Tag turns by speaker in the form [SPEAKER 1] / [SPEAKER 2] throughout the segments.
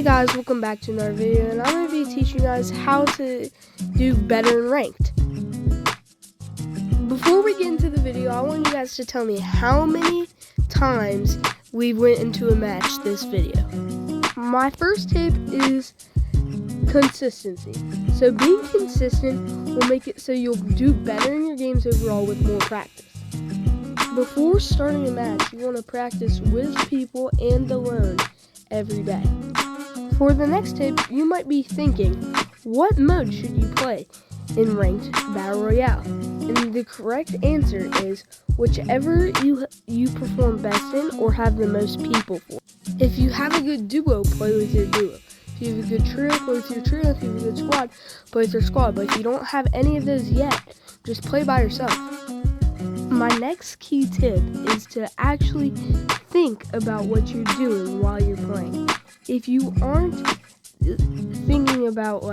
[SPEAKER 1] Hey guys, welcome back to another video, and I'm going to be teaching you guys how to do better in ranked. Before we get into the video, I want you guys to tell me how many times we went into a match this video. My first tip is consistency. So being consistent will make it so you'll do better in your games overall with more practice. Before starting a match, you want to practice with people and alone every day. For the next tip, you might be thinking, what mode should you play in Ranked Battle Royale? And the correct answer is whichever you perform best in or have the most people for. If you have a good duo, play with your duo. If you have a good trio, play with your trio. If you have a good squad, play with your squad. But if you don't have any of those yet, just play by yourself. My next key tip is to actually think about what you're doing while you're playing. If you aren't thinking about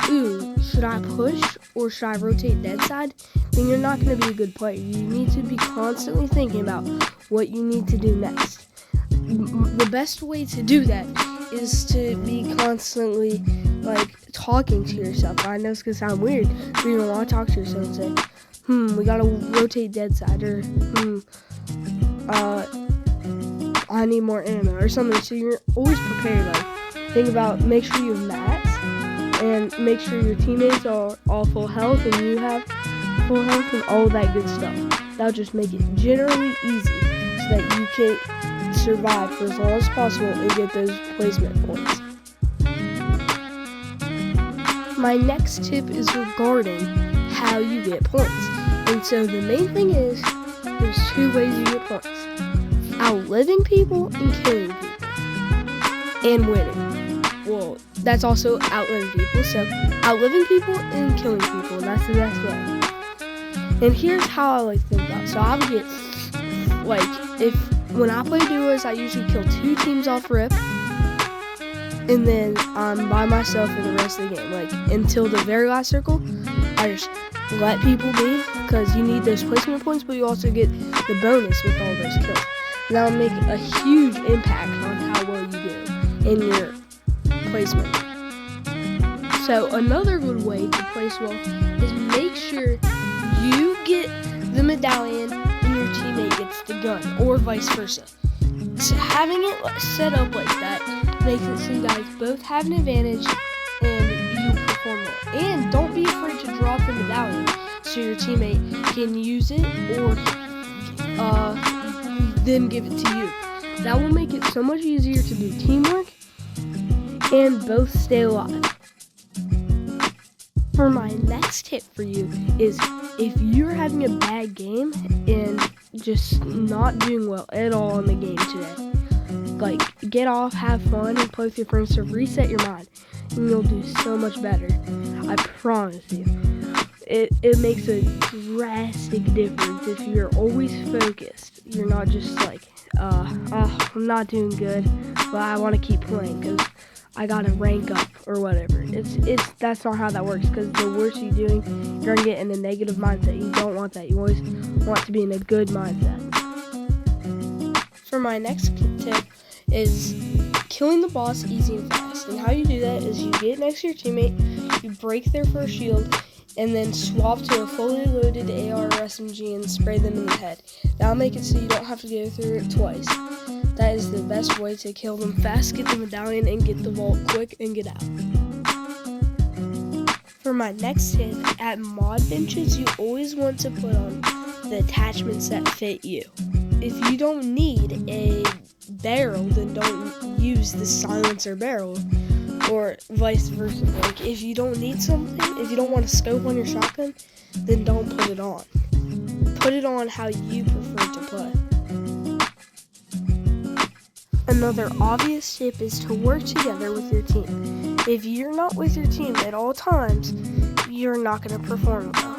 [SPEAKER 1] ooh, should I push or should I rotate dead side, then you're not going to be a good player. You need to be constantly thinking about what you need to do next. The best way to do that is to be constantly talking to yourself. I know it's going to sound weird, but you don't want to talk to yourself and say, we got to rotate dead side, or I need more ammo or something. So you're always prepared. Think about, make sure you have mats and make sure your teammates are all full health and you have full health and all that good stuff. That'll just make it generally easy so that you can survive for as long as possible and get those placement points. My next tip is regarding how you get points. And so the main thing is, there's two ways you get points: outliving people and killing people, and winning. Well, that's also outliving people, so outliving people and killing people, and that's the best way. And here's how I like to think about it. So I would get, when I play duos, I usually kill 2 teams off rip, and then I'm by myself for the rest of the game. Until the very last circle, I just let people be, because you need those placement points, but you also get the bonus with all those kills. That'll make a huge impact on how well you do in your placement. So another good way to place well is make sure you get the medallion and your teammate gets the gun, or vice versa. So having it set up like that makes it so you guys both have an advantage and you perform well. And don't be afraid to drop the medallion so your teammate can use it or then give it to you. That will make it so much easier to do teamwork and both stay alive. For my next tip for you is, if you're having a bad game and just not doing well at all in the game today, get off, have fun, and play with your friends to reset your mind, and you'll do so much better. I promise you. It makes a drastic difference if you're always focused. You're not just I'm not doing good, but I want to keep playing because I gotta rank up or whatever. That's not how that works, because the worse you're doing, you're gonna get in a negative mindset. You don't want that. You always want to be in a good mindset. For my next tip is killing the boss easy and fast. And how you do that is you get next to your teammate, you break their first shield, and then swap to a fully loaded AR or SMG and spray them in the head. That'll make it so you don't have to go through it twice. That is the best way to kill them fast, get the medallion, and get the vault quick and get out. For my next tip, at mod benches, you always want to put on the attachments that fit you. If you don't need a barrel, then don't use the silencer barrel, or vice versa. If you don't need something, if you don't want to scope on your shotgun, then don't put it on. Put it on how you prefer to play. Another obvious tip is to work together with your team. If you're not with your team at all times, you're not going to perform well.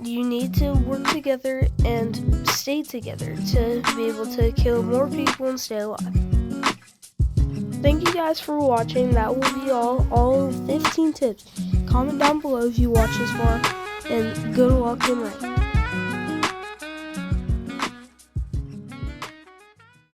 [SPEAKER 1] You need to work together and stay together to be able to kill more people and stay alive. Thank you guys for watching. That will be all 15 tips. Comment down below if you watch this far, and good luck in rank.